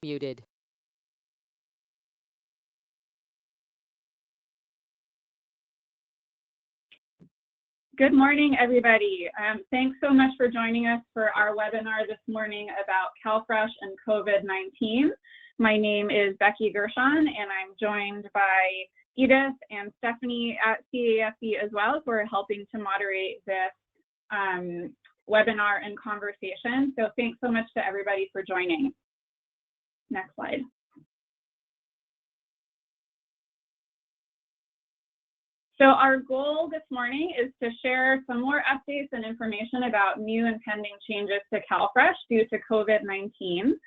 Muted. Good morning, everybody. Thanks so much for joining us for our webinar this morning about CalFresh and COVID-19. My name is Becky Gershon, and I'm joined by Edith and Stephanie at CAFE as well, who are helping to moderate this webinar and conversation. So thanks so much to everybody for joining. Next slide. So our goal this morning is to share some more updates and information about new and pending changes to CalFresh due to COVID-19.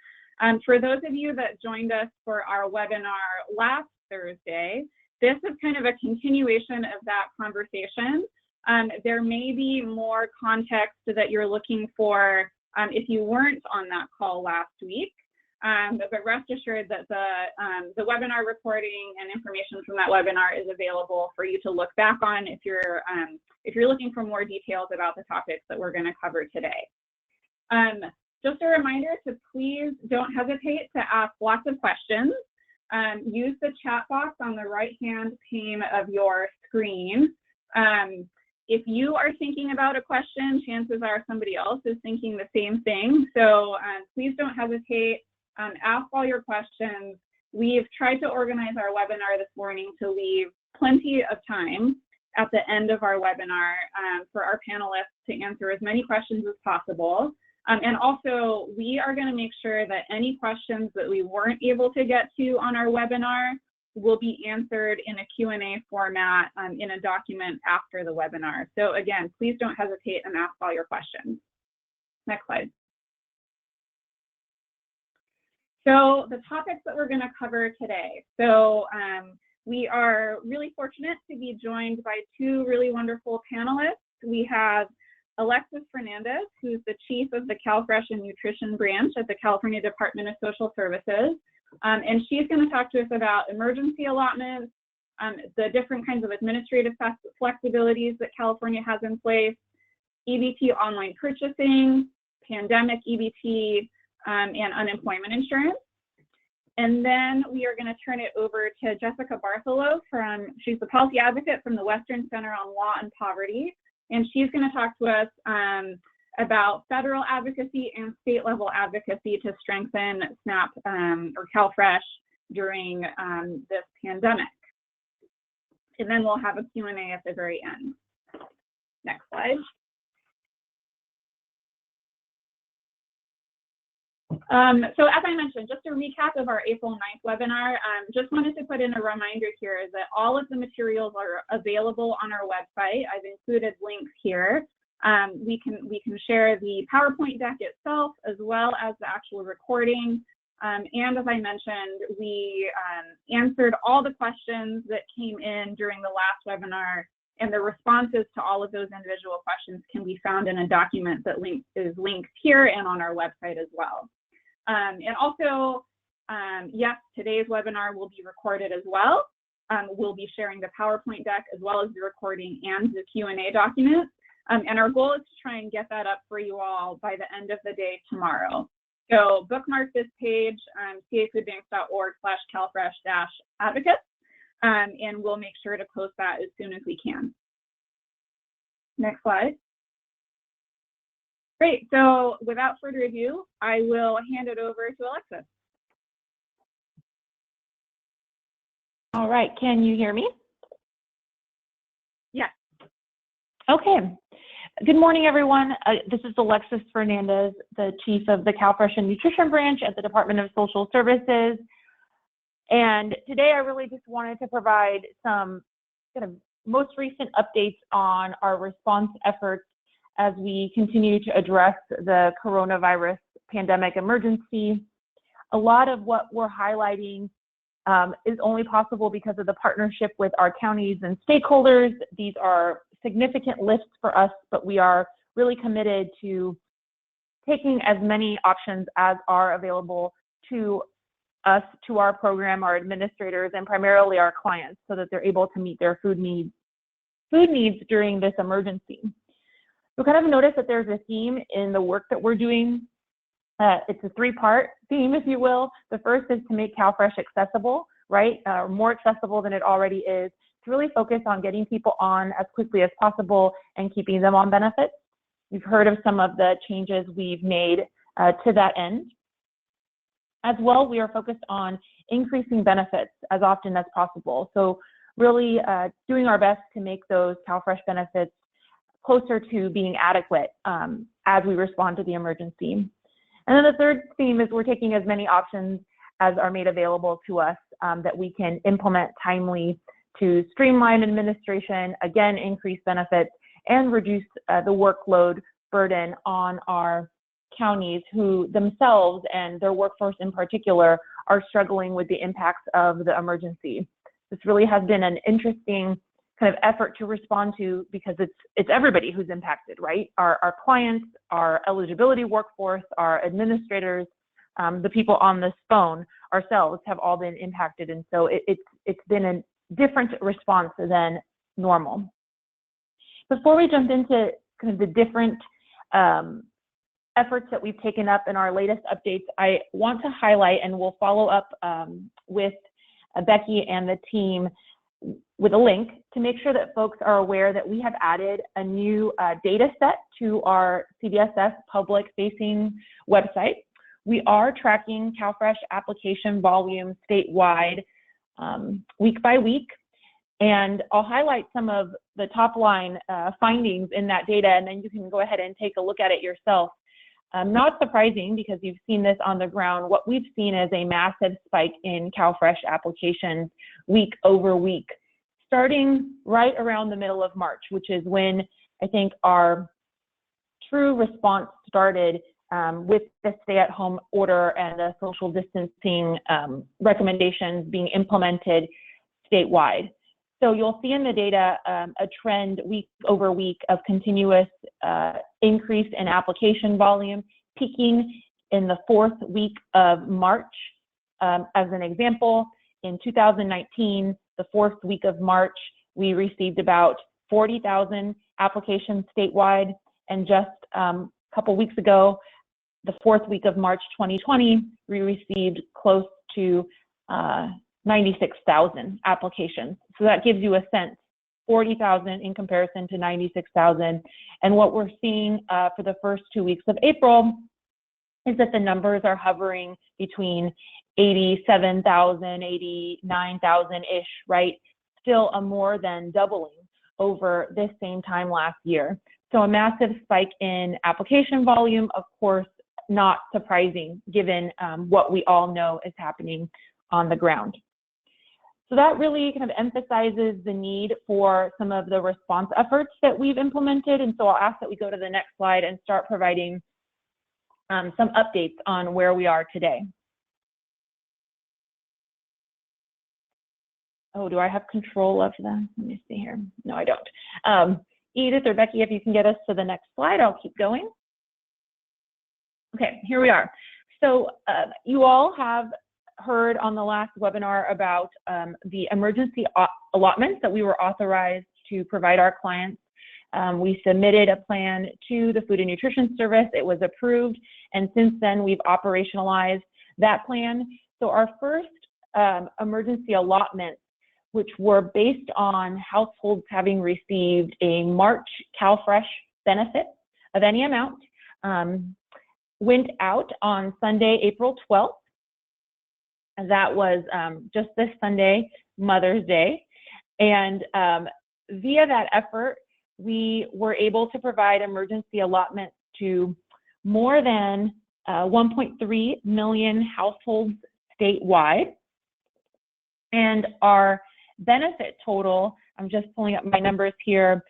For those of you that joined us for our webinar last Thursday, this is kind of a continuation of that conversation. There may be more context that you're looking for if you weren't on that call last week. But rest assured that the webinar recording and information from that webinar is available for you to look back on if you're looking for more details about the topics that we're going to cover today. Just a reminder to please don't hesitate to ask lots of questions. Use the chat box on the right-hand pane of your screen. If you are thinking about a question, chances are somebody else is thinking the same thing. So please don't hesitate. Ask all your questions. We've tried to organize our webinar this morning to leave plenty of time at the end of our webinar for our panelists to answer as many questions as possible. And also, we are going to make sure that any questions that we weren't able to get to on our webinar will be answered in a Q&A format in a document after the webinar. So again, please don't hesitate and ask all your questions. Next slide. So the topics that we're going to cover today. So we are really fortunate to be joined by two really wonderful panelists. We have Alexis Fernandez, who's the chief of the CalFresh and Nutrition branch at the California Department of Social Services. And she's going to talk to us about emergency allotments, the different kinds of administrative flexibilities that California has in place, EBT Online Purchasing, Pandemic-EBT, and unemployment insurance. And then we are going to turn it over to Jessica Bartholow she's the policy advocate from the Western Center on Law and Poverty. And she's going to talk to us about federal advocacy and state level advocacy to strengthen SNAP or CalFresh during this pandemic. And then we'll have a Q&A at the very end. Next slide. So as I mentioned, just a recap of our April 9th webinar, just wanted to put in a reminder here that all of the materials are available on our website. I've included links here. We can share the PowerPoint deck itself as well as the actual recording. And as I mentioned, we answered all the questions that came in during the last webinar, and the responses to all of those individual questions can be found in a document that is linked here and on our website as well. And also, yes, today's webinar will be recorded as well. We'll be sharing the PowerPoint deck as well as the recording and the Q&A document. And our goal is to try and get that up for you all by the end of the day tomorrow. So bookmark this page, cafoodbanks.org/calfresh-advocates, and we'll make sure to post that as soon as we can. Next slide. Great, so without further ado, I will hand it over to Alexis. All right, can you hear me? Yes. Okay. Good morning, everyone. This is Alexis Fernandez, the chief of the CalFresh and Nutrition branch at the Department of Social Services. And today I really just wanted to provide some kind of most recent updates on our response efforts as we continue to address the coronavirus pandemic emergency. A lot of what we're highlighting is only possible because of the partnership with our counties and stakeholders. These are significant lifts for us, but we are really committed to taking as many options as are available to us, to our program, our administrators, and primarily our clients so that they're able to meet their food needs during this emergency. You'll kind of notice that there's a theme in the work that we're doing It's a three-part theme, if you will. The first is to make CalFresh accessible, right? More accessible than it already is, to really focus on getting people on as quickly as possible and keeping them on benefits. You've heard of some of the changes we've made to that end. As well, we are focused on increasing benefits as often as possible. So really doing our best to make those CalFresh benefits closer to being adequate as we respond to the emergency. And then the third theme is we're taking as many options as are made available to us that we can implement timely to streamline administration, again, increase benefits, and reduce the workload burden on our counties who themselves and their workforce in particular are struggling with the impacts of the emergency. This really has been an interesting kind of effort to respond to because it's everybody who's impacted, right? Our clients, our eligibility workforce, our administrators, the people on this phone ourselves have all been impacted, and so it's been a different response than normal. Before we jump into kind of the different efforts that we've taken up in our latest updates, I want to highlight, and we'll follow up with Becky and the team with a link to make sure that folks are aware that we have added a new data set to our CDSS public-facing website. We are tracking CalFresh application volume statewide week by week, and I'll highlight some of the top line findings in that data, and then you can go ahead and take a look at it yourself. Not surprising because you've seen this on the ground. What we've seen is a massive spike in CalFresh applications week over week, starting right around the middle of March, which is when I think our true response started with the stay-at-home order and the social distancing recommendations being implemented statewide. So you'll see in the data a trend week over week of continuous increase in application volume, peaking in the 4th week of March. As an example, in 2019, the 4th week of March, we received about 40,000 applications statewide, and just a couple weeks ago, the 4th week of March 2020, we received close to 96,000 applications. So that gives you a sense, 40,000 in comparison to 96,000. And what we're seeing for the first 2 weeks of April is that the numbers are hovering between 87,000, 89,000-ish, right? Still a more than doubling over this same time last year. So a massive spike in application volume, of course, not surprising given what we all know is happening on the ground. So that really kind of emphasizes the need for some of the response efforts that we've implemented. And so I'll ask that we go to the next slide and start providing some updates on where we are today. Oh, do I have control of them? Let me see here. No, I don't. Edith or Becky, if you can get us to the next slide, I'll keep going. Okay, here we are. So you all have heard on the last webinar about the emergency allotments that we were authorized to provide our clients. We submitted a plan to the Food and Nutrition Service. It was approved, and since then we've operationalized that plan. So our first emergency allotments, which were based on households having received a March CalFresh benefit of any amount, went out on Sunday, April 12th. And that was just this Sunday, Mother's Day. And via that effort, we were able to provide emergency allotments to more than 1.3 million households statewide. And our benefit total, I'm just pulling up my numbers here,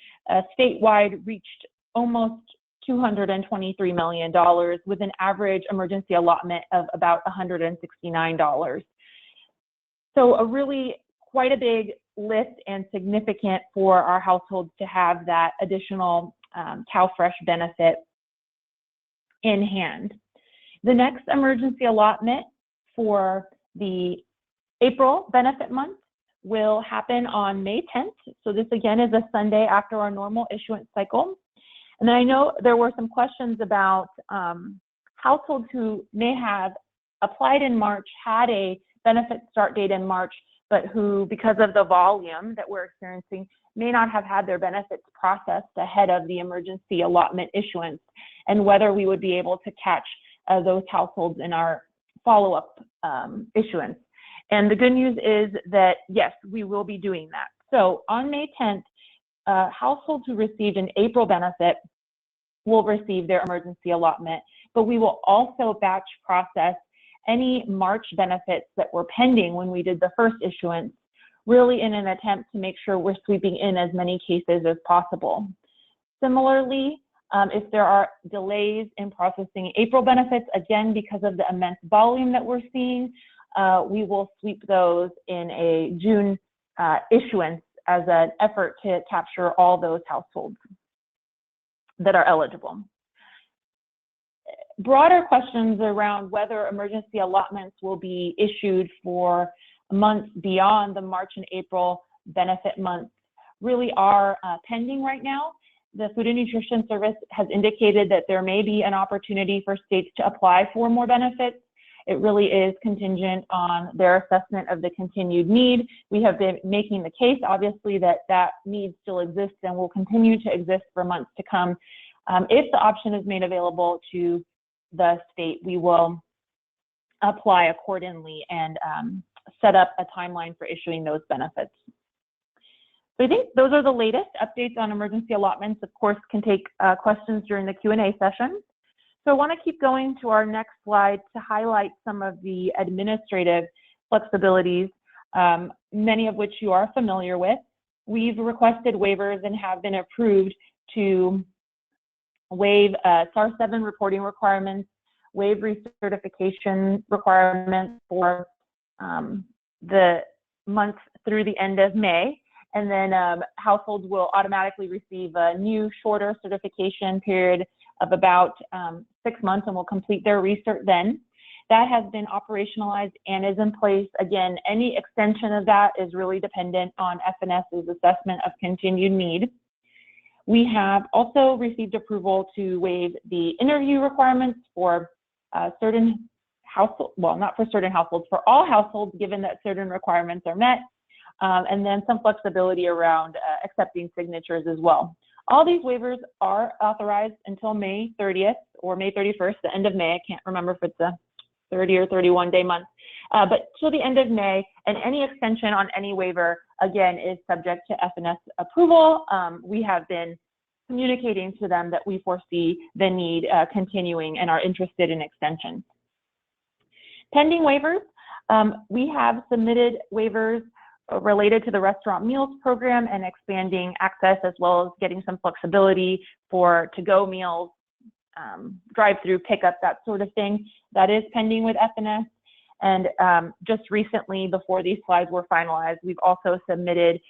statewide reached almost $223 million with an average emergency allotment of about $169. So a really quite a big lift and significant for our households to have that additional CalFresh benefit in hand. The next emergency allotment for the April benefit month will happen on May 10th. So this again is a Sunday after our normal issuance cycle. And then I know there were some questions about households who may have applied in March, had a benefit start date in March, but who, because of the volume that we're experiencing, may not have had their benefits processed ahead of the emergency allotment issuance, and whether we would be able to catch those households in our follow-up issuance. And the good news is that, yes, we will be doing that. So on May 10th, households who received an April benefit will receive their emergency allotment, but we will also batch process any March benefits that were pending when we did the first issuance, really in an attempt to make sure we're sweeping in as many cases as possible. Similarly, if there are delays in processing April benefits, again, because of the immense volume that we're seeing, we will sweep those in a June issuance as an effort to capture all those households that are eligible. Broader questions around whether emergency allotments will be issued for months beyond the March and April benefit months really are pending right now. The Food and Nutrition Service has indicated that there may be an opportunity for states to apply for more benefits. It really is contingent on their assessment of the continued need. We have been making the case, obviously, that that need still exists and will continue to exist for months to come. If the option is made available to the state, we will apply accordingly and set up a timeline for issuing those benefits. So I think those are the latest updates on emergency allotments. Of course, can take questions during the Q&A session. So I want to keep going to our next slide to highlight some of the administrative flexibilities, many of which you are familiar with. We've requested waivers and have been approved to waive SAR 7 reporting requirements, waive recertification requirements for the month through the end of May, and then households will automatically receive a new shorter certification period of about 6 months and will complete their recert then. That has been operationalized and is in place. Again, any extension of that is really dependent on FNS's assessment of continued need. We have also received approval to waive the interview requirements for certain households, well, not for certain households, for all households, given that certain requirements are met, and then some flexibility around accepting signatures as well. All these waivers are authorized until May 30th or May 31st, the end of May. I can't remember if it's a 30 or 31 day month, but till the end of May, and any extension on any waiver, again, is subject to FNS approval. We have been communicating to them that we foresee the need continuing and are interested in extensions. Pending waivers, we have submitted waivers related to the restaurant meals program and expanding access, as well as getting some flexibility for to-go meals, drive-through pickup, that sort of thing. That is pending with FNS. And just recently, before these slides were finalized, we've also submitted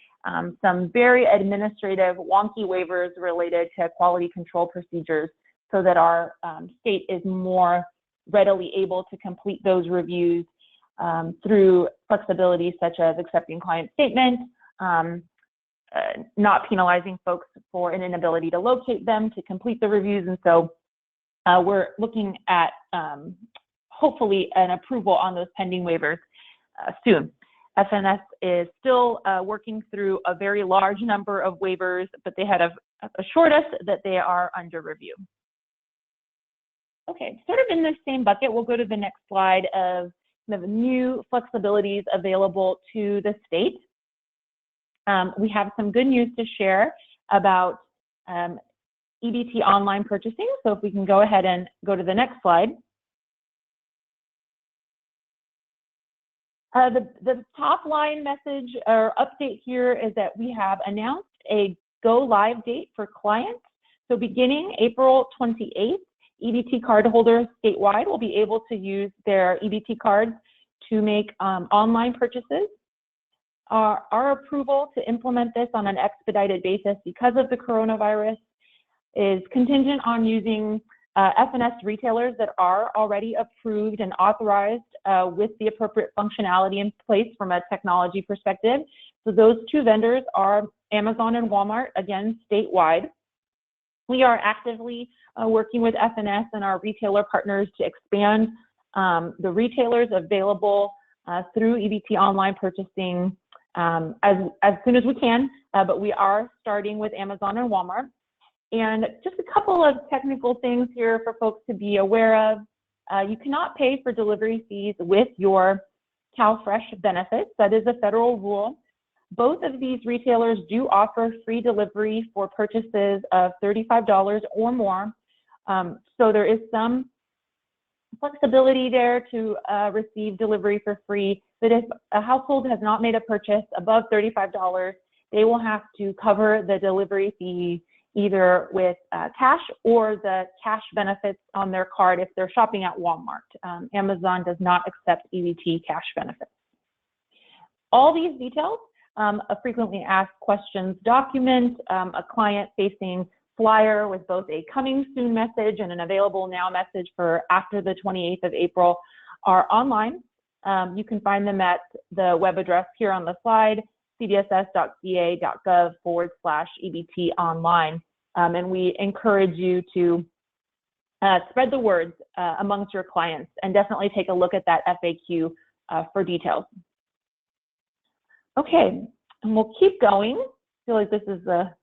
some very administrative, wonky waivers related to quality control procedures so that our state is more readily able to complete those reviews through flexibilities such as accepting client statements, not penalizing folks for an inability to locate them to complete the reviews. And so we're looking at hopefully an approval on those pending waivers soon. FNS is still working through a very large number of waivers, but they had assured us that they are under review. Okay, sort of in the same bucket, we'll go to the next slide of the new flexibilities available to the state. We have some good news to share about EBT Online Purchasing. So if we can go ahead and go to the next slide. The top line message or update here is that we have announced a go live date for clients. So beginning April 28th, EBT cardholders statewide will be able to use their EBT cards to make online purchases. Our approval to implement this on an expedited basis because of the coronavirus is contingent on using FNS retailers that are already approved and authorized with the appropriate functionality in place from a technology perspective. So those two vendors are Amazon and Walmart, again, statewide. We are actively working with FNS and our retailer partners to expand the retailers available through EBT Online Purchasing as soon as we can, but we are starting with Amazon and Walmart. And just a couple of technical things here for folks to be aware of. You cannot pay for delivery fees with your CalFresh benefits. That is a federal rule. Both of these retailers do offer free delivery for purchases of $35 or more. So there is some flexibility there to receive delivery for free. But if a household has not made a purchase above $35, they will have to cover the delivery fee either with cash or the cash benefits on their card if they're shopping at Walmart. Amazon does not accept EBT cash benefits. All these details, a frequently asked questions document, a client-facing flyer with both a coming soon message and an available now message for after the 28th of April are online. You can find them at the web address here on the slide, cdss.ca.gov/EBT online. And we encourage you to spread the word amongst your clients and definitely take a look at that FAQ for details. Okay, and we'll keep going. I feel like this is a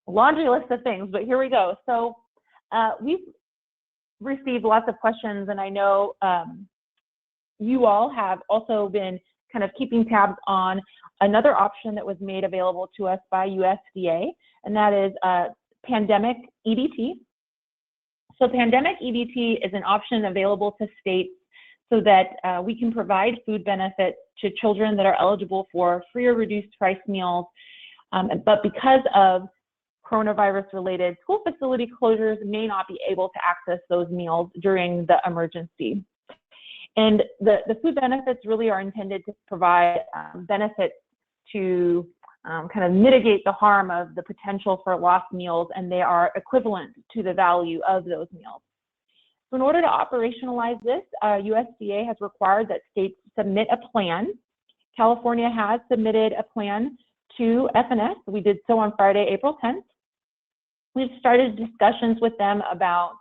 laundry list of things, but here we go. So we've received lots of questions, and I know you all have also been kind of keeping tabs on another option that was made available to us by USDA, and that is Pandemic-EBT. So Pandemic-EBT is an option available to states so that we can provide food benefits to children that are eligible for free or reduced price meals. But because of coronavirus-related school facility closures, may not be able to access those meals during the emergency. And the food benefits really are intended to provide benefits to kind of mitigate the harm of the potential for lost meals, and they are equivalent to the value of those meals. So in order to operationalize this, USDA has required that states submit a plan. California has submitted a plan to FNS. We did so on Friday, April 10th. We've started discussions with them about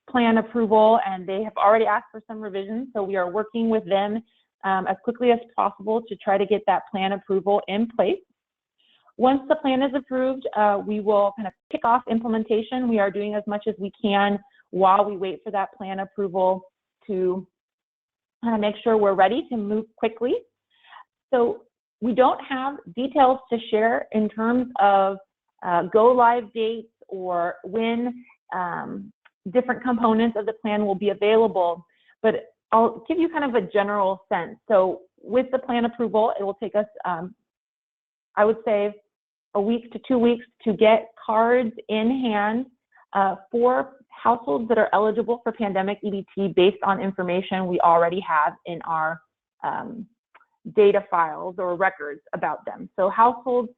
plan approval, and they have already asked for some revisions, so we are working with them as quickly as possible to try to get that plan approval in place. Once the plan is approved, we will kind of kick off implementation. We are doing as much as we can while we wait for that plan approval to kind of make sure we're ready to move quickly. So we don't have details to share in terms of go live dates or when different components of the plan will be available, but I'll give you kind of a general sense. So with the plan approval, it will take us, I would say, a week to 2 weeks to get cards in hand for households that are eligible for Pandemic-EBT based on information we already have in our data files or records about them. So households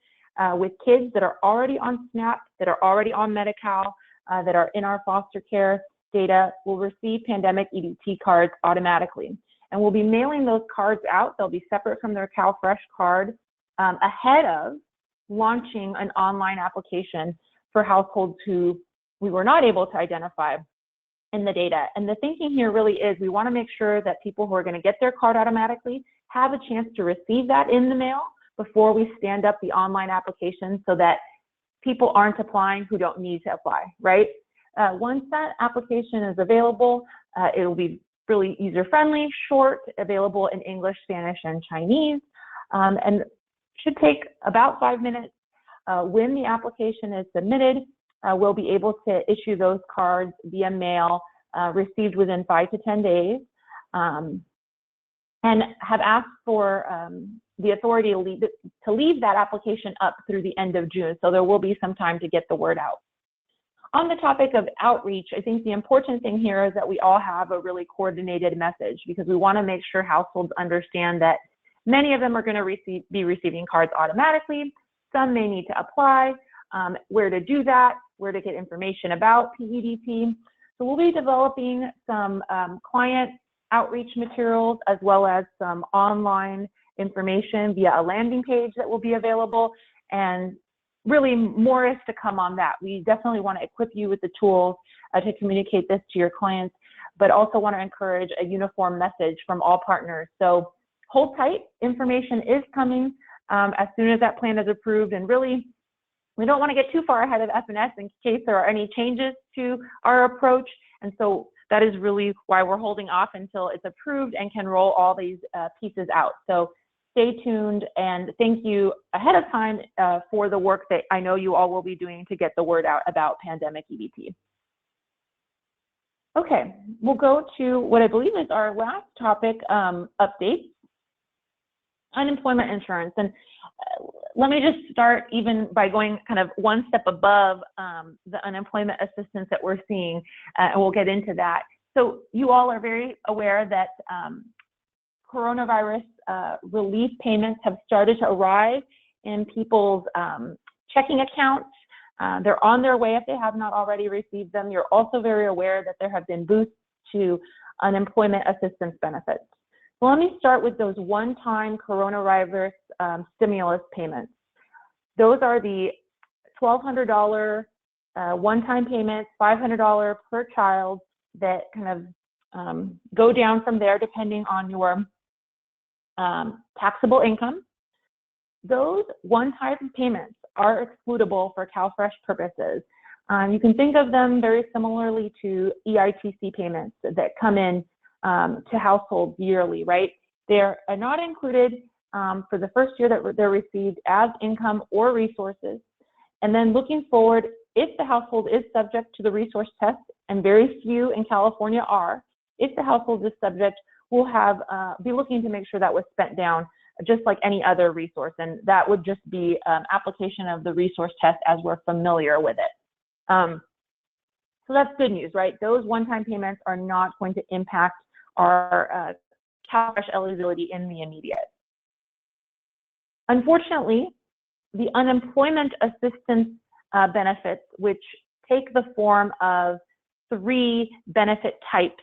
with kids that are already on SNAP, that are already on Medi-Cal, that are in our foster care data will receive Pandemic-EBT cards automatically. And we'll be mailing those cards out. They'll be separate from their CalFresh card ahead of launching an online application for households who we were not able to identify in the data. And the thinking here really is we want to make sure that people who are going to get their card automatically have a chance to receive that in the mail before we stand up the online application so that people aren't applying who don't need to apply, right? Once that application is available, it will be really user-friendly, short, available in English, Spanish, and Chinese, and should take about 5 minutes. When the application is submitted, we'll be able to issue those cards via mail, received within 5 to 10 days, and have asked for the authority to leave that application up through the end of June. So there will be some time to get the word out. On the topic of outreach, I think the important thing here is that we all have a really coordinated message because we want to make sure households understand that many of them are going to be receiving cards automatically. Some may need to apply, where to do that, where to get information about P-EBT. So we'll be developing some client outreach materials as well as some online information via a landing page that will be available. And really more is to come on that. We definitely want to equip you with the tools to communicate this to your clients, but also want to encourage a uniform message from all partners. So hold tight, information is coming as soon as that plan is approved, and really, we don't want to get too far ahead of FNS in case there are any changes to our approach, and so that is really why we're holding off until it's approved and can roll all these pieces out. So stay tuned, and thank you ahead of time for the work that I know you all will be doing to get the word out about Pandemic-EBT. Okay, we'll go to what I believe is our last topic, updates. Unemployment insurance. And let me just start even by going kind of one step above the unemployment assistance that we're seeing, and we'll get into that. So you all are very aware that coronavirus relief payments have started to arrive in people's checking accounts. They're on their way if they have not already received them. You're also very aware that there have been boosts to unemployment assistance benefits. So let me start with those one-time coronavirus stimulus payments. Those are the $1,200 one-time payments, $500 per child that kind of go down from there depending on your taxable income. Those one-time payments are excludable for CalFresh purposes. You can think of them very similarly to EITC payments that come in to households yearly, right? They're not included for the first year that they're received as income or resources. And then looking forward, if the household is subject to the resource test, and very few in California are, if the household is subject, we'll be looking to make sure that was spent down just like any other resource. And that would just be application of the resource test as we're familiar with it. So that's good news, right? Those one-time payments are not going to impact our CalFresh eligibility in the immediate. Unfortunately, the unemployment assistance benefits, which take the form of 3 benefit types,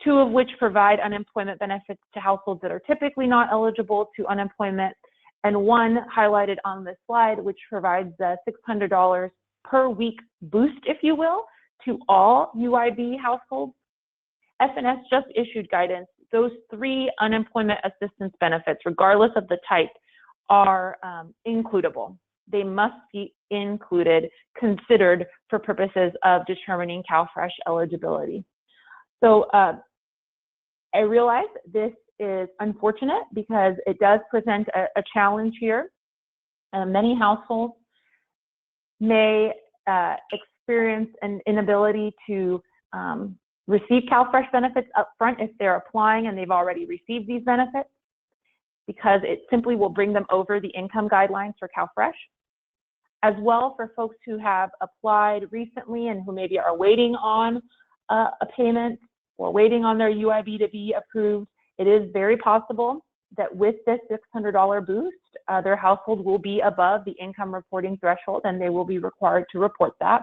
2 of which provide unemployment benefits to households that are typically not eligible to unemployment, and 1 highlighted on this slide, which provides the $600 per week boost, if you will, to all UIB households. FNS just issued guidance. Those 3 unemployment assistance benefits, regardless of the type, are includable. They must be included, considered for purposes of determining CalFresh eligibility. So I realize this is unfortunate because it does present a challenge here. Many households may experience an inability to receive CalFresh benefits up front if they're applying and they've already received these benefits, because it simply will bring them over the income guidelines for CalFresh. As well, for folks who have applied recently and who maybe are waiting on a payment or waiting on their UIB to be approved, it is very possible that with this $600 boost, their household will be above the income reporting threshold and they will be required to report that.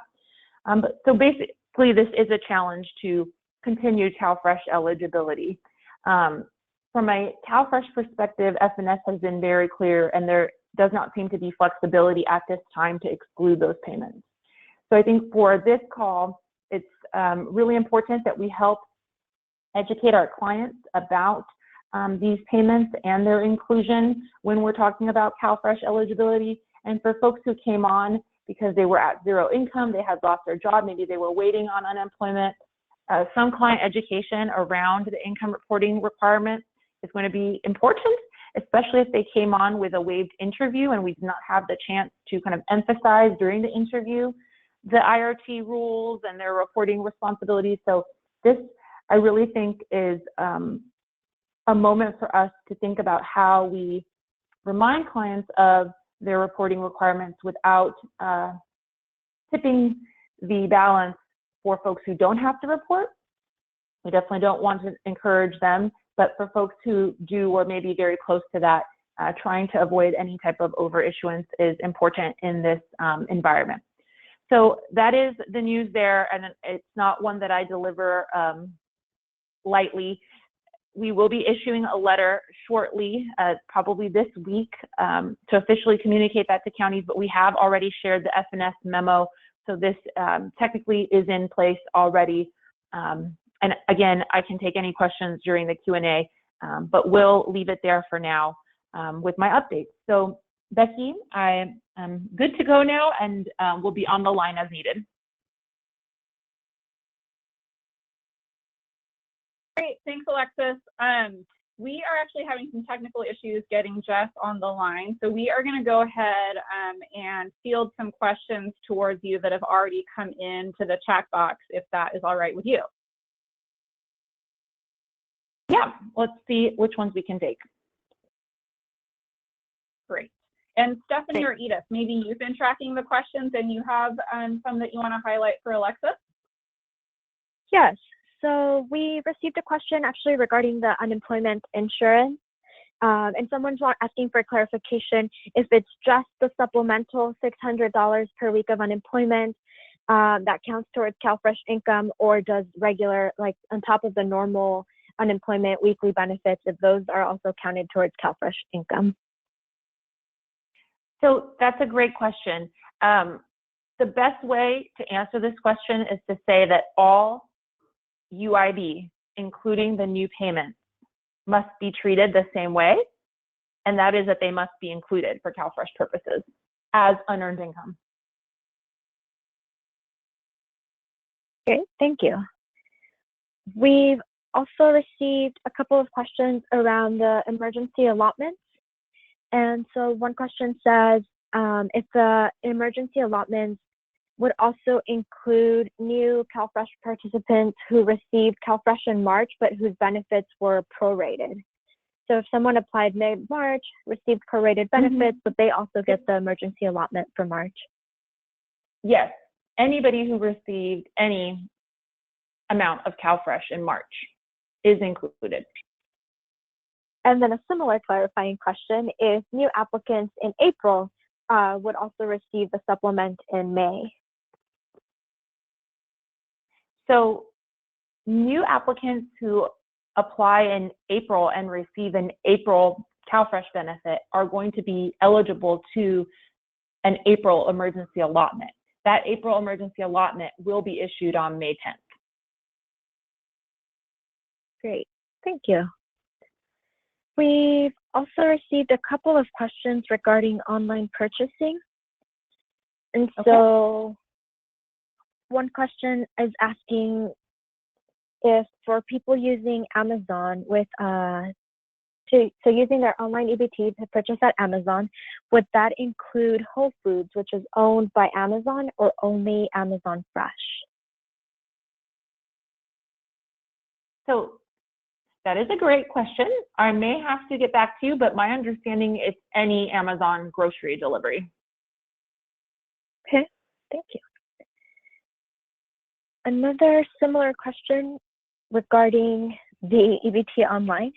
So basically, this is a challenge to continue CalFresh eligibility. From a CalFresh perspective, FNS has been very clear, and there does not seem to be flexibility at this time to exclude those payments. So I think for this call, it's really important that we help educate our clients about these payments and their inclusion when we're talking about CalFresh eligibility. And for folks who came on because they were at 0 income, they had lost their job, maybe they were waiting on unemployment, some client education around the income reporting requirement is going to be important, especially if they came on with a waived interview and we did not have the chance to kind of emphasize during the interview the IRT rules and their reporting responsibilities. So this, I really think, is a moment for us to think about how we remind clients of their reporting requirements without tipping the balance for folks who don't have to report. We definitely don't want to encourage them, but for folks who do or may be very close to that, trying to avoid any type of overissuance is important in this environment. So that is the news there, and it's not one that I deliver lightly. we will be issuing a letter shortly, probably this week, to officially communicate that to counties, but we have already shared the FNS memo, so this technically is in place already. And again, I can take any questions during the Q&A, but we'll leave it there for now with my updates. So Becky, I am good to go now, and we'll be on the line as needed. Great, thanks, Alexis. We are actually having some technical issues getting Jess on the line, so we are going to go ahead and field some questions towards you that have already come into the chat box, if that is all right with you. Yeah, let's see which ones we can take. Great. And Stephanie or Edith, maybe you've been tracking the questions and you have some that you want to highlight for Alexis? Yes. So we received a question actually regarding the unemployment insurance, and someone's asking for clarification if it's just the supplemental $600 per week of unemployment that counts towards CalFresh income, or does regular, like on top of the normal unemployment weekly benefits, if those are also counted towards CalFresh income. So that's a great question. The best way to answer this question is to say that all UIB, including the new payments, must be treated the same way, and that is that they must be included for CalFresh purposes as unearned income. Okay, thank you. We've also received a couple of questions around the emergency allotments. And so one question says, if the emergency allotments would also include new CalFresh participants who received CalFresh in March, but whose benefits were prorated. So if someone applied mid-March, received prorated benefits, but they also get the emergency allotment for March. Yes, anybody who received any amount of CalFresh in March is included. And then a similar clarifying question, if new applicants in April would also receive the supplement in May. So new applicants who apply in April and receive an April CalFresh benefit are going to be eligible to an April emergency allotment. That April emergency allotment will be issued on May 10th. Great, thank you. We've also received a couple of questions regarding online purchasing. And so one question is asking if for people using Amazon with, so using their online EBT to purchase at Amazon, would that include Whole Foods, which is owned by Amazon, or only Amazon Fresh? So that is a great question. I may have to get back to you, but my understanding is any Amazon grocery delivery. Okay, thank you. Another similar question regarding the EBT Online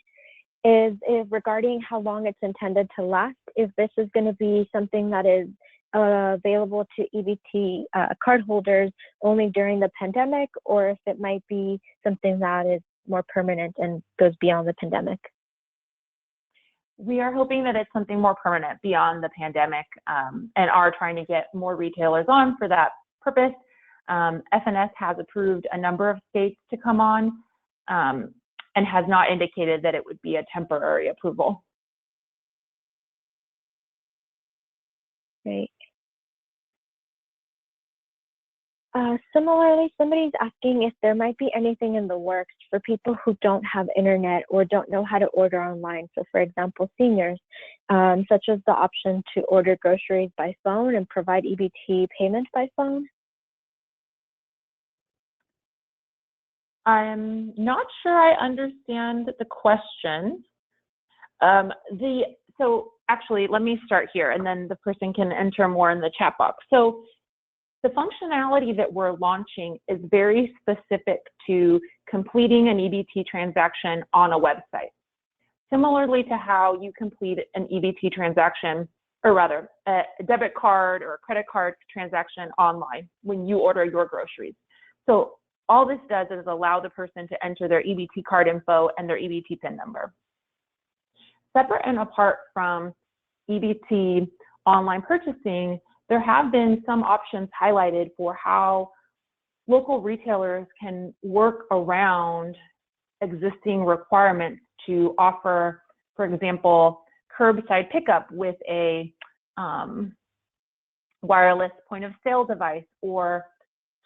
is regarding how long it's intended to last, if this is going to be something that is available to EBT cardholders only during the pandemic, or if it might be something that is more permanent and goes beyond the pandemic. We are hoping that it's something more permanent beyond the pandemic, and are trying to get more retailers on for that purpose. FNS has approved a number of states to come on, and has not indicated that it would be a temporary approval. Great. Similarly, somebody's asking if there might be anything in the works for people who don't have internet or don't know how to order online. So for example, seniors, such as the option to order groceries by phone and provide EBT payment by phone. I'm not sure I understand the question. So actually, let me start here, and then the person can enter more in the chat box. So the functionality that we're launching is very specific to completing an EBT transaction on a website. Similarly to how you complete an EBT transaction, or rather a debit card or a credit card transaction online when you order your groceries. So all this does is allow the person to enter their EBT card info and their EBT PIN number. Separate and apart from EBT online purchasing, there have been some options highlighted for how local retailers can work around existing requirements to offer, for example, curbside pickup with a wireless point of sale device, or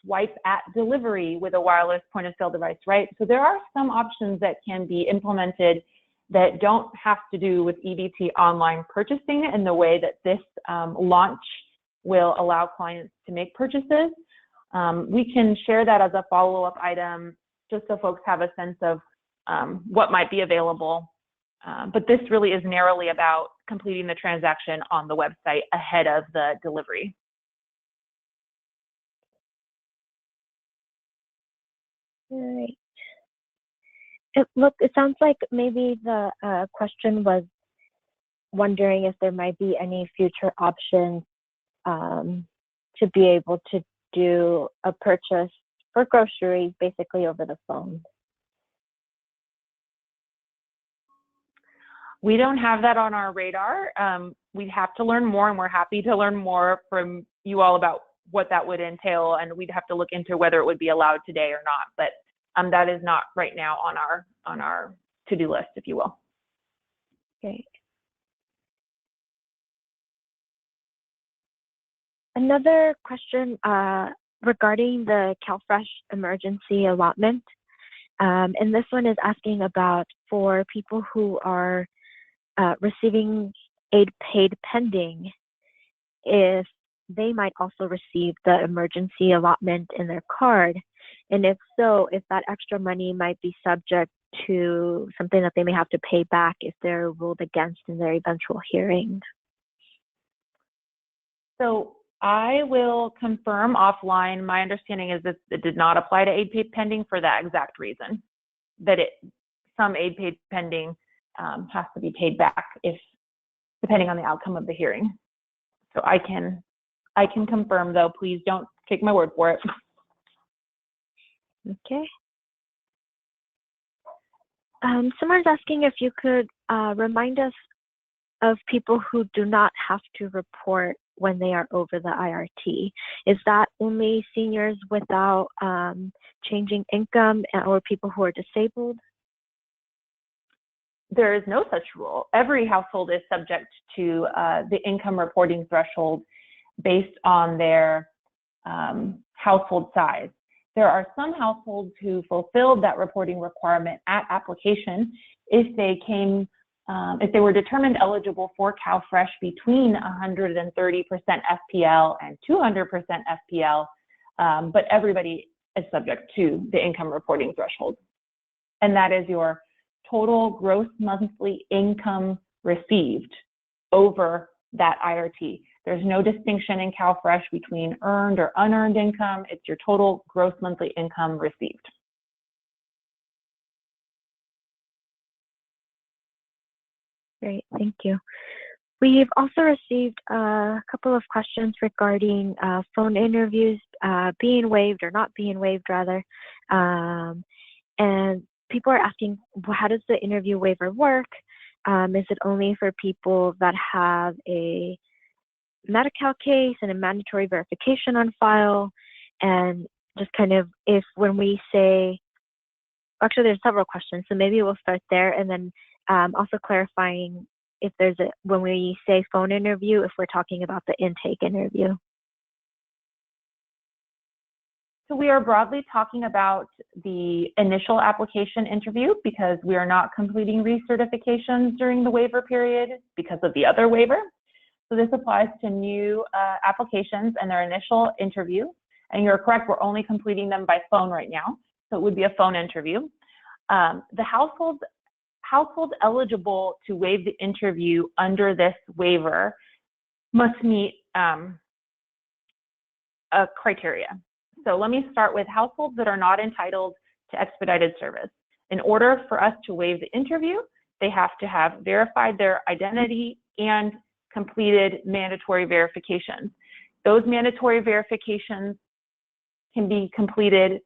swipe at delivery with a wireless point of sale device, right? So there are some options that can be implemented that don't have to do with EBT online purchasing in the way that this launch will allow clients to make purchases. We can share that as a follow-up item just so folks have a sense of what might be available. But this really is narrowly about completing the transaction on the website ahead of the delivery. All right. It sounds like maybe the question was wondering if there might be any future options to be able to do a purchase for groceries basically over the phone. We don't have that on our radar. We'd have to learn more, and we're happy to learn more from you all about what that would entail, and we'd have to look into whether it would be allowed today or not. But that is not right now on our to-do list, if you will. Great. Another question regarding the CalFresh emergency allotment, and this one is asking about for people who are receiving aid paid pending, if they might also receive the emergency allotment in their card, and if so, if that extra money might be subject to something that they may have to pay back if they're ruled against in their eventual hearing. So I will confirm offline. My understanding is that it did not apply to aid paid pending for that exact reason, that some aid paid pending has to be paid back depending on the outcome of the hearing. So I can confirm, though. Please don't take my word for it. Okay. Someone's asking if you could remind us of people who do not have to report when they are over the IRT. Is that only seniors without changing income or people who are disabled? There is no such rule. Every household is subject to the income reporting threshold based on their household size. There are some households who fulfilled that reporting requirement at application if they were determined eligible for CalFresh between 130% FPL and 200% FPL, but everybody is subject to the income reporting threshold. And that is your total gross monthly income received over that IRT. There's no distinction in CalFresh between earned or unearned income. It's your total gross monthly income received. Great, thank you. We've also received a couple of questions regarding phone interviews being waived or not being waived, rather. And people are asking, well, how does the interview waiver work? Is it only for people that have a Medi-Cal case and a mandatory verification on file? And just kind of when we say, actually there's several questions, so maybe we'll start there, and then also clarifying if when we say phone interview, if we're talking about the intake interview. So we are broadly talking about the initial application interview because we are not completing recertifications during the waiver period because of the other waiver. So this applies to new applications and their initial interview. And you're correct, we're only completing them by phone right now. So it would be a phone interview. The households eligible to waive the interview under this waiver must meet a criteria. So let me start with households that are not entitled to expedited service. In order for us to waive the interview, they have to have verified their identity and completed mandatory verifications. Those mandatory verifications can be completed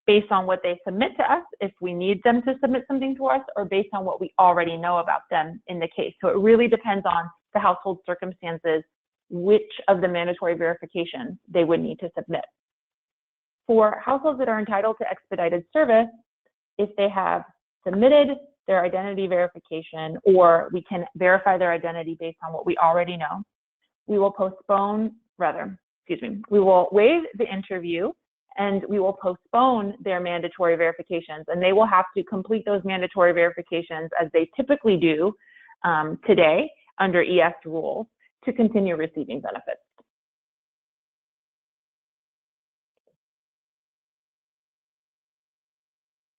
based on what they submit to us, if we need them to submit something to us, or based on what we already know about them in the case. So it really depends on the household circumstances, which of the mandatory verifications they would need to submit. For households that are entitled to expedited service, if they have submitted their identity verification, or we can verify their identity based on what we already know, we will we will waive the interview and we will postpone their mandatory verifications, and they will have to complete those mandatory verifications as they typically do today under ES rules to continue receiving benefits.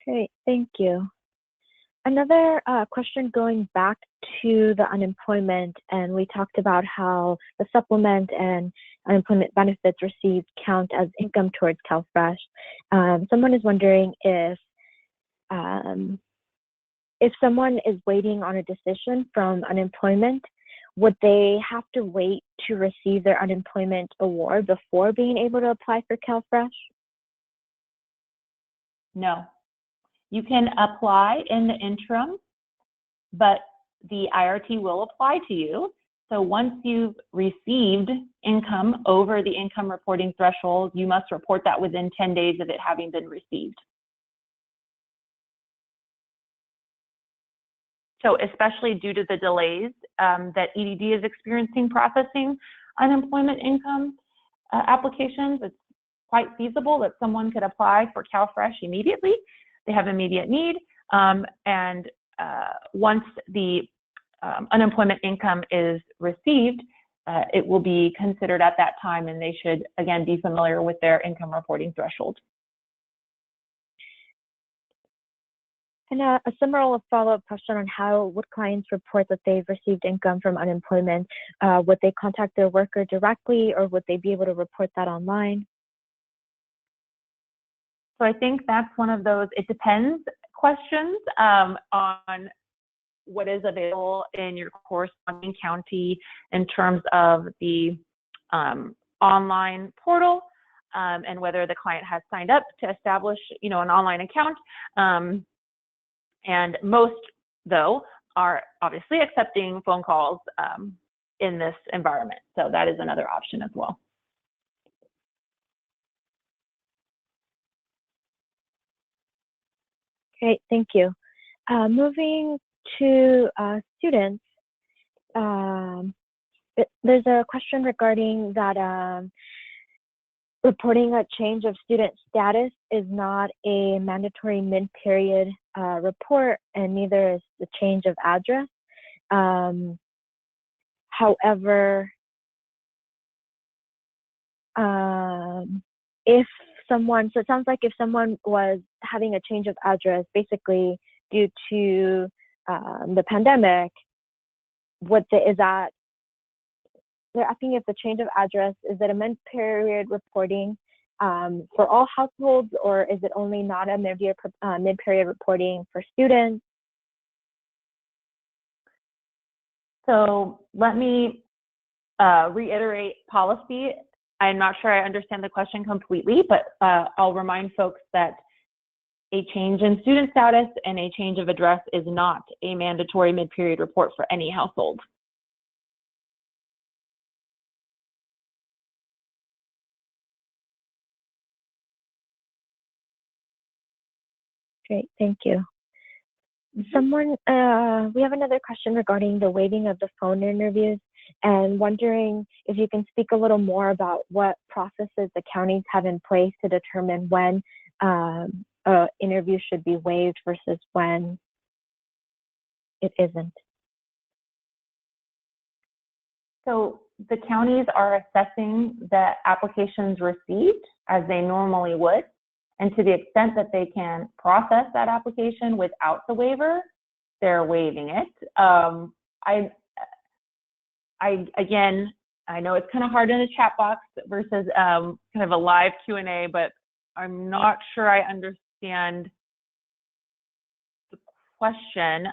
Great, thank you. Another question going back to the unemployment, and we talked about how the supplement and unemployment benefits received count as income towards CalFresh. Someone is wondering if someone is waiting on a decision from unemployment, would they have to wait to receive their unemployment award before being able to apply for CalFresh? No. You can apply in the interim, but the IRT will apply to you. So once you've received income over the income reporting threshold, you must report that within 10 days of it having been received. So especially due to the delays that EDD is experiencing processing unemployment income applications, it's quite feasible that someone could apply for CalFresh immediately. They have immediate need, and once the unemployment income is received, it will be considered at that time, and they should, again, be familiar with their income reporting threshold. And a similar follow-up question on how would clients report that they've received income from unemployment? Would they contact their worker directly, or would they be able to report that online? So I think that's one of those it depends questions on what is available in your corresponding county in terms of the online portal and whether the client has signed up to establish, an online account. And most, though, are obviously accepting phone calls in this environment. So that is another option as well. Great, thank you. Moving to students, there's a question regarding that reporting a change of student status is not a mandatory mid-period report, and neither is the change of address. However, so it sounds like if someone was having a change of address, basically due to the pandemic, they're asking if the change of address, is it a mid-period reporting for all households, or is it only not a mid-period reporting for students? So let me reiterate policy. I'm not sure I understand the question completely, but I'll remind folks that a change in student status and a change of address is not a mandatory mid-period report for any household. Great, thank you. We have another question regarding the waiving of the phone interviews, and wondering if you can speak a little more about what processes the counties have in place to determine when an interview should be waived versus when it isn't. So the counties are assessing the applications received as they normally would. And to the extent that they can process that application without the waiver, they're waiving it. Again, I know it's kind of hard in the chat box versus kind of a live Q&A, but I'm not sure I understand the question.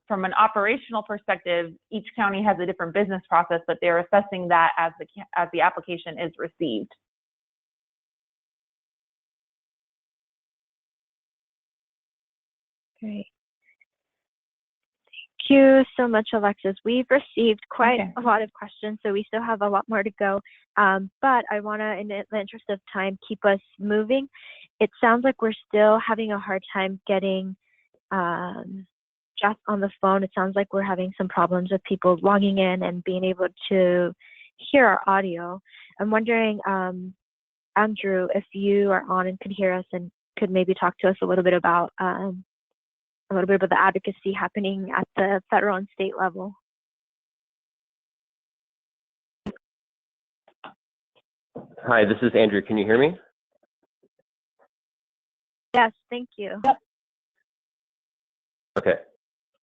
From an operational perspective, each county has a different business process, but they're assessing that as the application is received. Great. Thank you so much, Alexis. We've received quite a lot of questions, so we still have a lot more to go. But I want to, in the interest of time, keep us moving. It sounds like we're still having a hard time getting Jeff on the phone. It sounds like we're having some problems with people logging in and being able to hear our audio. I'm wondering, Andrew, if you are on and could hear us and could maybe talk to us a little bit about the advocacy happening at the federal and state level. Hi, this is Andrew. Can you hear me? Yes, thank you. Yep. Okay,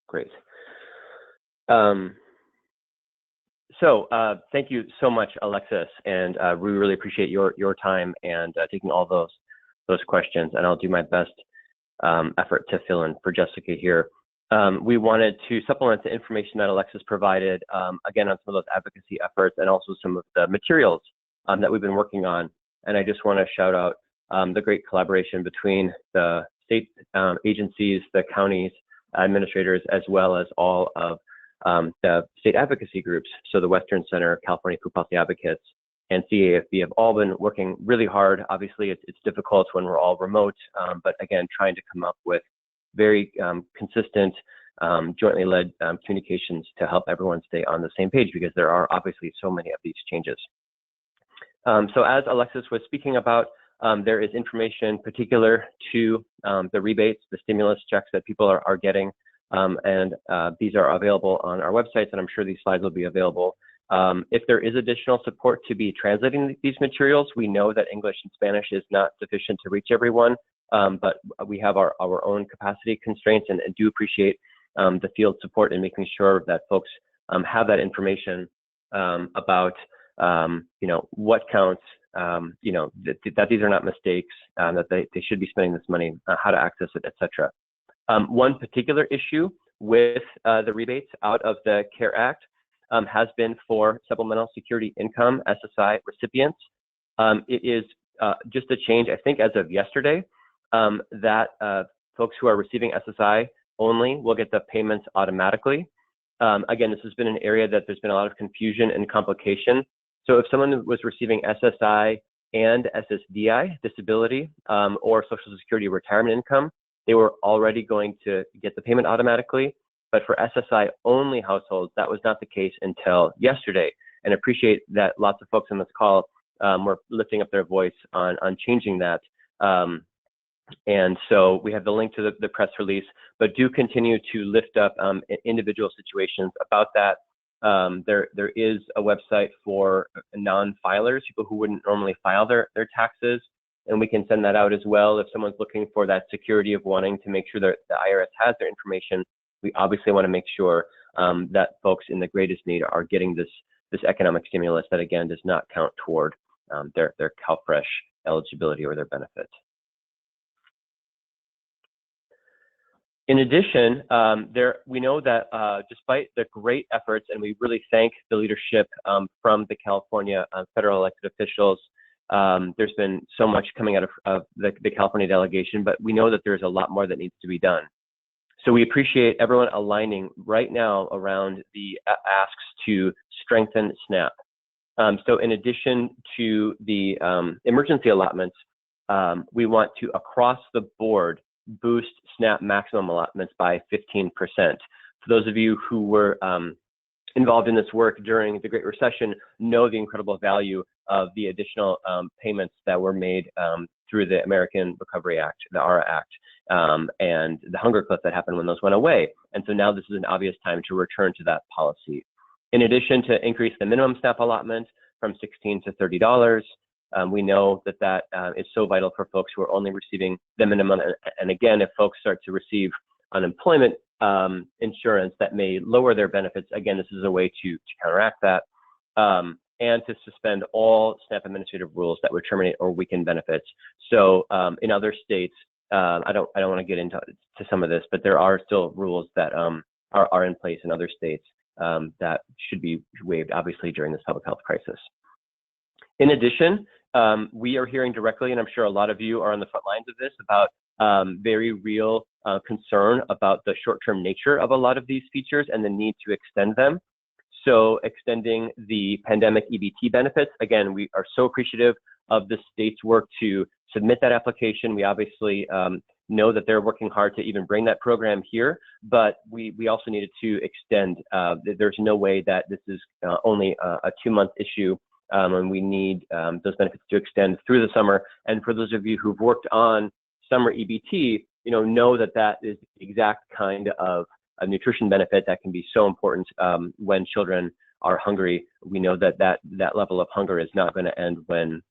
great. Thank you so much, Alexis, and we really appreciate your time and taking all those questions, and I'll do my best effort to fill in for Jessica here. We wanted to supplement the information that Alexis provided, again, on some of those advocacy efforts and also some of the materials that we've been working on. And I just want to shout out the great collaboration between the state agencies, the counties, administrators, as well as all of the state advocacy groups. So the Western Center, California Food Policy Advocates, and CAFB have all been working really hard. Obviously, it's difficult when we're all remote, but again, trying to come up with very consistent, jointly led communications to help everyone stay on the same page, because there are obviously so many of these changes. So as Alexis was speaking about, there is information particular to the rebates, the stimulus checks that people are getting, and these are available on our websites, and I'm sure these slides will be available. If there is additional support to be translating these materials, we know that English and Spanish is not sufficient to reach everyone, but we have our own capacity constraints and do appreciate the field support in making sure that folks have that information about what counts, that these are not mistakes, that they should be spending this money, how to access it, etc. One particular issue with the rebates out of the CARE Act has been for supplemental security income SSI recipients. It is just a change, I think, as of yesterday, that folks who are receiving SSI only will get the payments automatically. Again, this has been an area that there's been a lot of confusion and complication. So if someone was receiving SSI and SSDI, disability, or Social Security retirement income, they were already going to get the payment automatically. But for SSI only households, that was not the case until yesterday. And appreciate that lots of folks on this call were lifting up their voice on changing that. And so we have the link to the press release, but do continue to lift up individual situations about that. There is a website for non-filers, people who wouldn't normally file their taxes, and we can send that out as well if someone's looking for that security of wanting to make sure that the IRS has their information. We obviously want to make sure that folks in the greatest need are getting this economic stimulus that, again, does not count toward their CalFresh eligibility or their benefits. In addition, we know that despite the great efforts, and we really thank the leadership from the California federal elected officials, there's been so much coming out of the California delegation, but we know that there's a lot more that needs to be done. So we appreciate everyone aligning right now around the asks to strengthen SNAP. So in addition to the emergency allotments, we want to, across the board, boost SNAP maximum allotments by 15%. For those of you who were involved in this work during the Great Recession, know the incredible value of the additional payments that were made through the American Recovery Act, the ARA Act, and the hunger cliff that happened when those went away. And so now this is an obvious time to return to that policy. In addition to increase the minimum SNAP allotment from $16 to $30, we know that is so vital for folks who are only receiving the minimum. And again, if folks start to receive unemployment insurance that may lower their benefits, again, this is a way to counteract that, and to suspend all SNAP administrative rules that would terminate or weaken benefits. So in other states, I don't want to get into some of this, but there are still rules that are in place in other states that should be waived, obviously, during this public health crisis. In addition, we are hearing directly, and I'm sure a lot of you are on the front lines of this, about very real concern about the short-term nature of a lot of these features and the need to extend them. So extending the Pandemic-EBT benefits, again, we are so appreciative of the state's work to submit that application. We obviously know that they're working hard to even bring that program here, but we also needed to extend. There's no way that this is only a 2-month issue, and we need those benefits to extend through the summer. And for those of you who've worked on summer EBT, know that that is the exact kind of a nutrition benefit that can be so important when children are hungry. We know that that level of hunger is not going to end when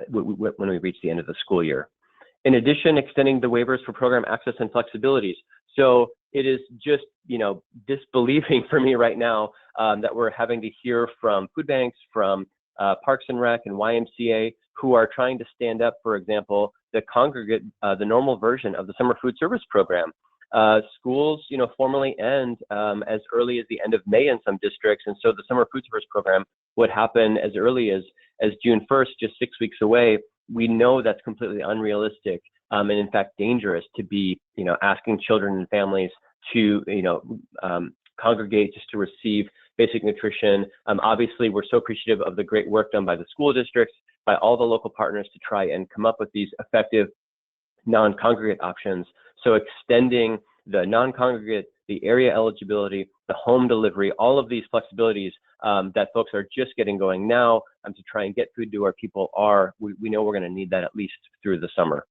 we reach the end of the school year. In addition, extending the waivers for program access and flexibilities. So it is just, disbelieving for me right now that we're having to hear from food banks, from Parks and Rec and YMCA, who are trying to stand up, for example, the congregate, the normal version of the summer food service program. Schools, formally end as early as the end of May in some districts, and so the summer food service program would happen as early as June 1st, just 6 weeks away. We know that's completely unrealistic and in fact dangerous to be, asking children and families to, congregate just to receive basic nutrition. Obviously, we're so appreciative of the great work done by the school districts, by all the local partners to try and come up with these effective non-congregate options. So extending the non-congregate, the area eligibility, the home delivery, all of these flexibilities that folks are just getting going now to try and get food to where people are. We know we're going to need that at least through the summer.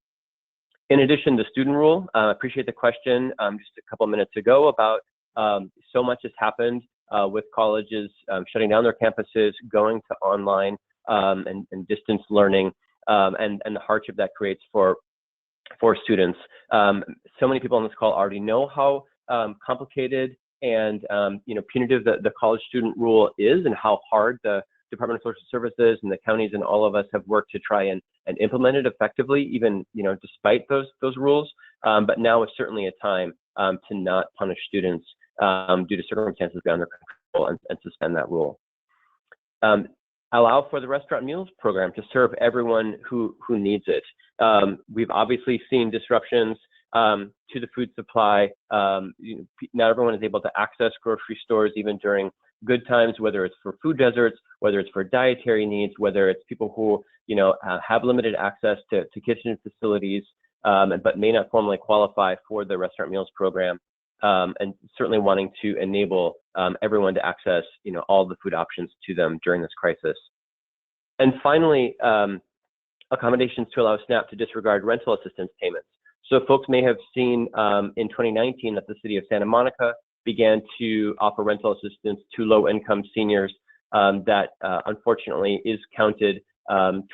In addition, the student rule, I appreciate the question just a couple minutes ago about so much has happened with colleges shutting down their campuses, going to online and distance learning, and the hardship that creates for students. So many people on this call already know how complicated and punitive the college student rule is, and how hard the Department of Social Services and the counties and all of us have worked to try and implement it effectively, even despite those rules. But now is certainly a time to not punish students due to circumstances beyond their control and suspend that rule. Allow for the restaurant meals program to serve everyone who needs it. We've obviously seen disruptions to the food supply. Not everyone is able to access grocery stores even during good times, whether it's for food deserts, whether it's for dietary needs, whether it's people who have limited access to kitchen facilities, but may not formally qualify for the restaurant meals program, and certainly wanting to enable everyone to access all the food options to them during this crisis. And finally, accommodations to allow SNAP to disregard rental assistance payments. So folks may have seen in 2019 that the city of Santa Monica began to offer rental assistance to low-income seniors that unfortunately is counted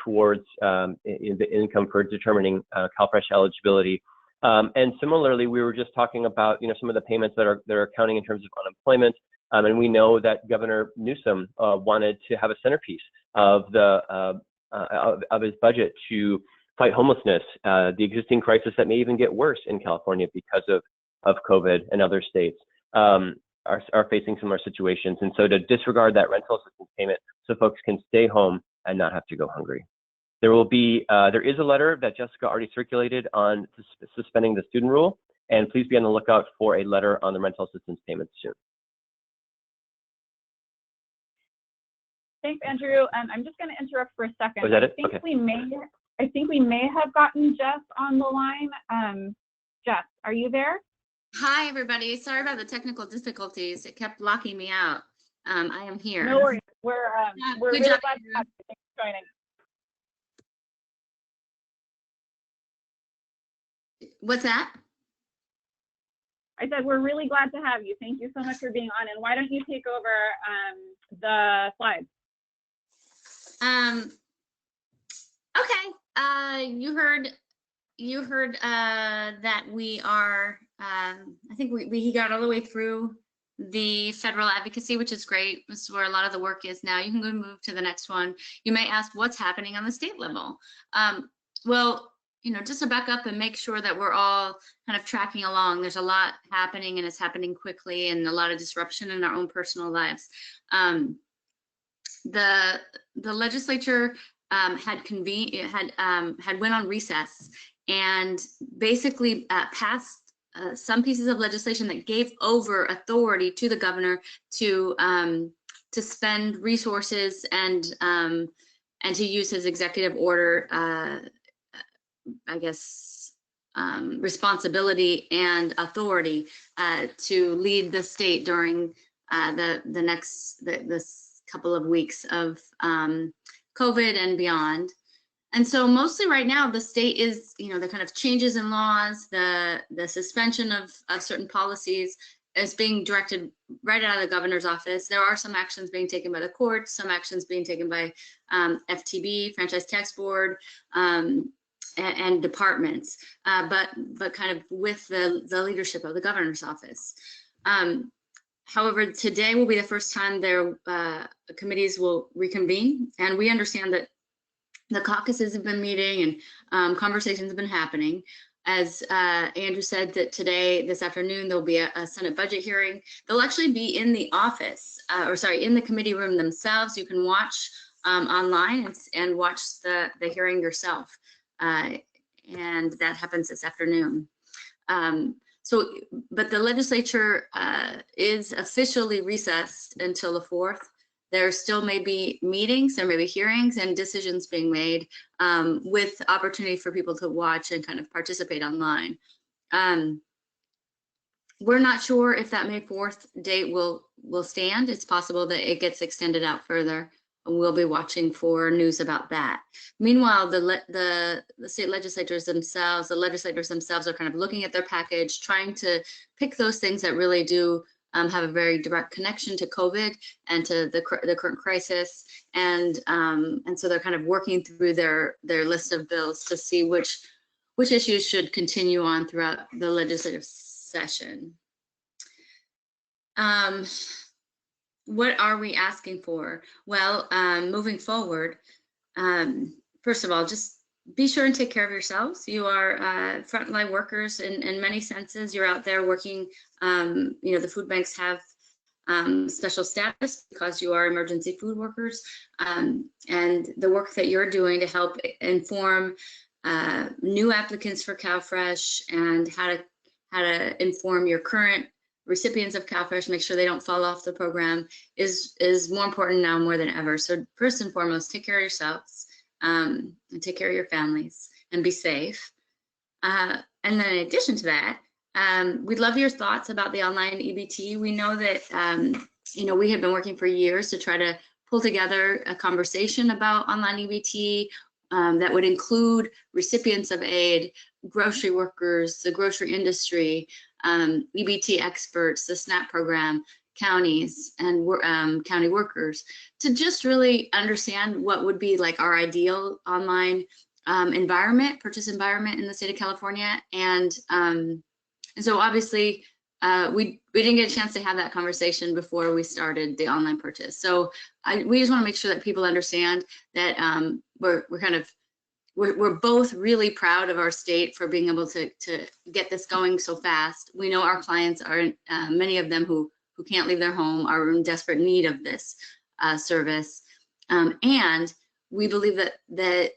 towards the income for determining CalFresh eligibility. And similarly, we were just talking about some of the payments that are counting in terms of unemployment, and we know that Governor Newsom wanted to have a centerpiece of his budget to fight homelessness, the existing crisis that may even get worse in California because of COVID, and other states are facing similar situations. And so to disregard that rental assistance payment so folks can stay home and not have to go hungry. There is a letter that Jessica already circulated on suspending the student rule, and please be on the lookout for a letter on the rental assistance payments soon. Thanks, Andrew. I'm just going to interrupt for a second. Was that it? I think we may have gotten Jess on the line. Jess, are you there? Hi, everybody. Sorry about the technical difficulties. It kept locking me out. I am here. No worries. We're really glad to have you. Thanks for joining. What's that? I said we're really glad to have you. Thank you so much for being on. And why don't you take over the slides? Okay. You heard that we are. I think we got all the way through the federal advocacy, which is great. This is where a lot of the work is now. You can go move to the next one. You may ask, what's happening on the state level? Well, just to back up and make sure that we're all kind of tracking along. There's a lot happening, and it's happening quickly, and a lot of disruption in our own personal lives. The legislature had went on recess and basically passed some pieces of legislation that gave over authority to the governor to spend resources and to use his executive order, I guess, responsibility and authority to lead the state during this couple of weeks of COVID and beyond. And so mostly right now, the state is, the kind of changes in laws, the suspension of certain policies is being directed right out of the governor's office. There are some actions being taken by the courts, some actions being taken by FTB, Franchise Tax Board, and departments, but kind of with the leadership of the governor's office. However, today will be the first time their committees will reconvene, and we understand that the caucuses have been meeting and conversations have been happening. As Andrew said, that this afternoon, there'll be a Senate budget hearing. They'll actually be in the office, in the committee room themselves. You can watch online and watch the hearing yourself. And that happens this afternoon. But the legislature is officially recessed until the 4th. There still may be meetings, there may be hearings and decisions being made with opportunity for people to watch and kind of participate online. We're not sure if that May 4th date will stand. It's possible that it gets extended out further. We'll be watching for news about that. Meanwhile, the state legislators themselves, the legislators themselves are kind of looking at their package, trying to pick those things that really do have a very direct connection to COVID and to the current crisis, and so they're kind of working through their list of bills to see which issues should continue on throughout the legislative session. What are we asking for? Well, moving forward, first of all, just be sure and take care of yourselves. You are frontline workers in many senses. You're out there working. The food banks have special status because you are emergency food workers, and the work that you're doing to help inform new applicants for CalFresh and how to inform your current recipients of CalFresh, make sure they don't fall off the program, is more important now more than ever. So first and foremost, take care of yourselves. And take care of your families and be safe. And then in addition to that, we'd love your thoughts about the online EBT. We know that, we have been working for years to try to pull together a conversation about online EBT that would include recipients of aid, grocery workers, the grocery industry, EBT experts, the SNAP program, counties and county workers, to just really understand what would be like our ideal online purchase environment in the state of California. And so obviously we didn't get a chance to have that conversation before we started the online purchase. So we just want to make sure that people understand that we're both really proud of our state for being able to get this going so fast. We know our clients are, many of them who can't leave their home, are in desperate need of this service. And we believe that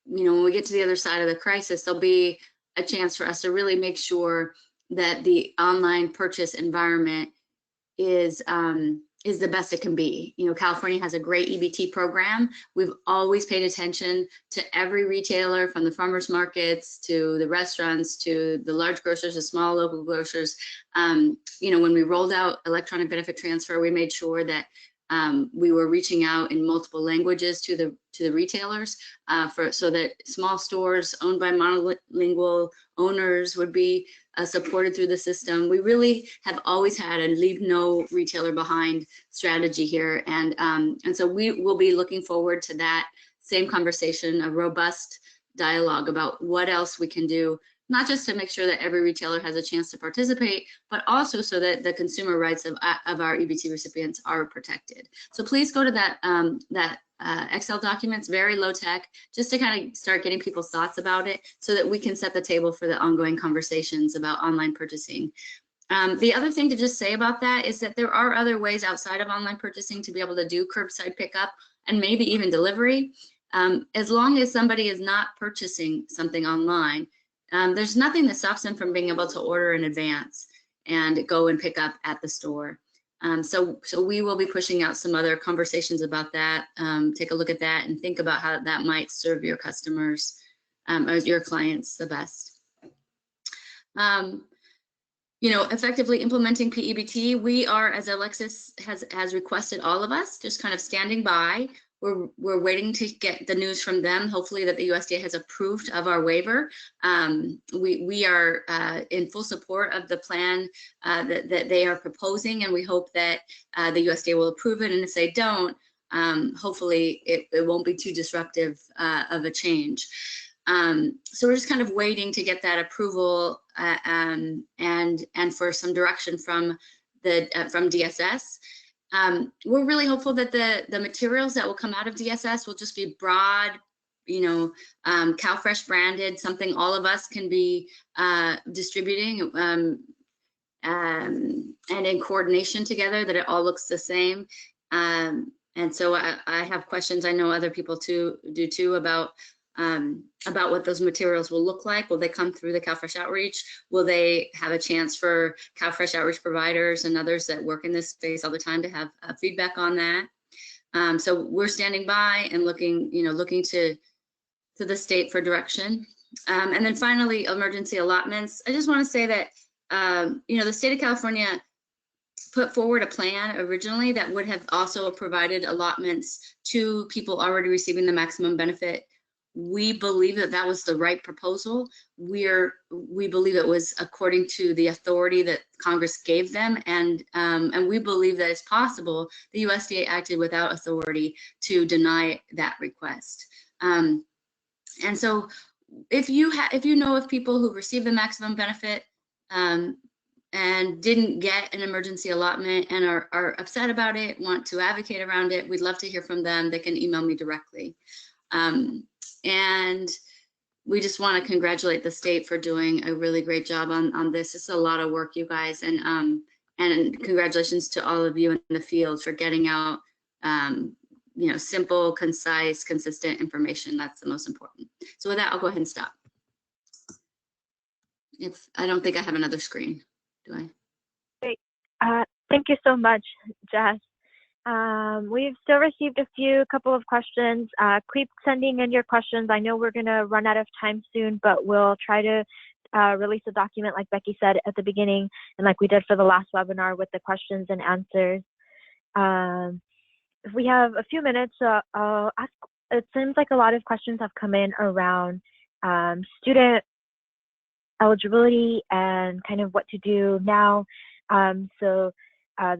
when we get to the other side of the crisis, there'll be a chance for us to really make sure that the online purchase environment is the best it can be. California has a great EBT program. We've always paid attention to every retailer, from the farmers markets to the restaurants to the large grocers, the small local grocers. When we rolled out electronic benefit transfer, we made sure that we were reaching out in multiple languages to the retailers so that small stores owned by monolingual owners would be supported through the system. We really have always had a leave no retailer behind strategy here, and so we will be looking forward to that same conversation, a robust dialogue about what else we can do, not just to make sure that every retailer has a chance to participate, but also so that the consumer rights of our EBT recipients are protected. So please go to that Excel document. It's very low tech, just to kind of start getting people's thoughts about it so that we can set the table for the ongoing conversations about online purchasing. The other thing to just say about that is that there are other ways outside of online purchasing to be able to do curbside pickup and maybe even delivery. As long as somebody is not purchasing something online, there's nothing that stops them from being able to order in advance and go and pick up at the store. So we will be pushing out some other conversations about that. Take a look at that and think about how that might serve your customers or your clients the best. You know, effectively implementing P-EBT, we are, as Alexis has requested all of us, just kind of standing by. We're waiting to get the news from them, hopefully that the USDA has approved of our waiver. We are in full support of the plan that they are proposing, and we hope that the USDA will approve it. And if they don't, hopefully it won't be too disruptive of a change. So we're just kind of waiting to get that approval and for some direction from DSS. We're really hopeful that the materials that will come out of DSS will just be broad, you know, CalFresh branded, something all of us can be distributing and in coordination together, that it all looks the same. And so I have questions. I know other people do too about what those materials will look like. Will they come through the CalFresh Outreach? Will they have a chance for CalFresh Outreach providers and others that work in this space all the time to have feedback on that? So we're standing by and looking to the state for direction. And then finally, emergency allotments. I just want to say that, the state of California put forward a plan originally that would have also provided allotments to people already receiving the maximum benefit. We believe that was the right proposal. We believe it was according to the authority that Congress gave them, and we believe that it's possible the USDA acted without authority to deny that request. And so, if you know of people who received the maximum benefit and didn't get an emergency allotment and are upset about it, want to advocate around it, we'd love to hear from them. They can email me directly. And we just want to congratulate the state for doing a really great job on this. It's a lot of work, you guys, and congratulations to all of you in the field for getting out, simple, concise, consistent information. That's the most important. So with that, I'll go ahead and stop. I don't think I have another screen, do I? Great. Thank you so much, Jess. We've still received a couple of questions. Keep sending in your questions. I know we're going to run out of time soon, but we'll try to release a document like Becky said at the beginning and like we did for the last webinar with the questions and answers. If we have a few minutes, I'll ask, it seems like a lot of questions have come in around student eligibility and kind of what to do now.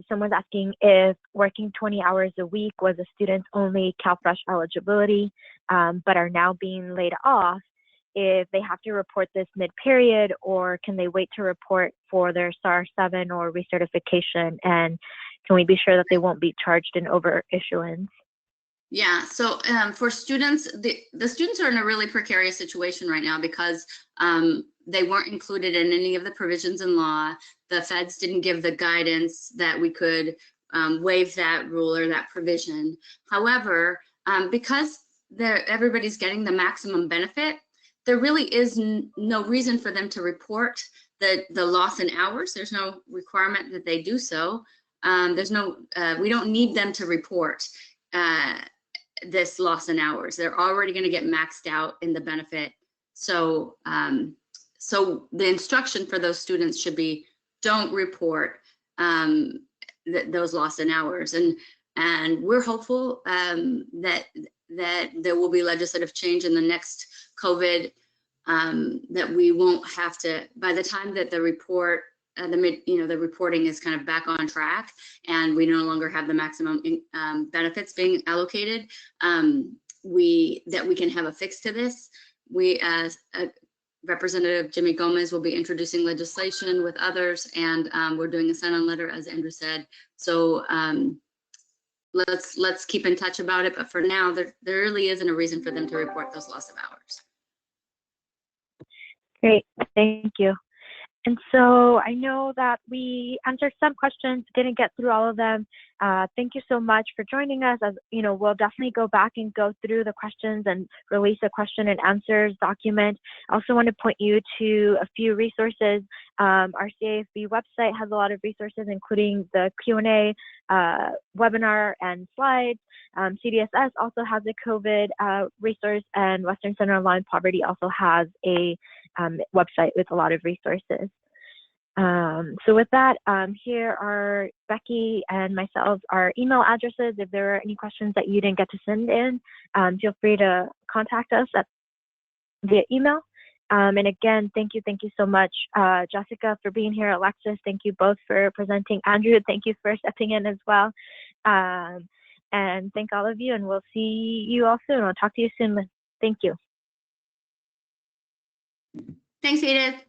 Someone's asking if working 20 hours a week was a student's only CalFresh eligibility, but are now being laid off, if they have to report this mid-period, or can they wait to report for their SAR 7 or recertification, and can we be sure that they won't be charged in overissuance? Yeah, so for students, the students are in a really precarious situation right now because they weren't included in any of the provisions in law. The feds didn't give the guidance that we could waive that rule or that provision. However, because everybody's getting the maximum benefit, there really is no reason for them to report the loss in hours. There's no requirement that they do so. We don't need them to report this loss in hours. They're already going to get maxed out in the benefit. So so the instruction for those students should be, don't report those loss in hours. And we're hopeful that there will be legislative change in the next COVID, that we won't have to, by the time that the report, the reporting is kind of back on track and we no longer have the maximum benefits being allocated, that we can have a fix to this. We, as Representative Jimmy Gomez, will be introducing legislation with others, and we're doing a sign-on letter, as Andrew said. So let's keep in touch about it. But for now, there really isn't a reason for them to report those loss of hours. Great, thank you. And so I know that we answered some questions, didn't get through all of them. Thank you so much for joining us. As you know, we'll definitely go back and go through the questions and release a question and answers document. I also want to point you to a few resources. Our CAFB website has a lot of resources, including the Q&A webinar and slides. CDSS also has a COVID resource, and Western Center on Law and Poverty also has a website with a lot of resources. So with that, here are Becky and myself, our email addresses. If there are any questions that you didn't get to send in, feel free to contact us via email. And again, thank you so much, Jessica, for being here. Alexis, thank you both for presenting. Andrew, thank you for stepping in as well. And thank all of you, and we'll see you all soon. I'll talk to you soon. Thank you. Thanks, Edith.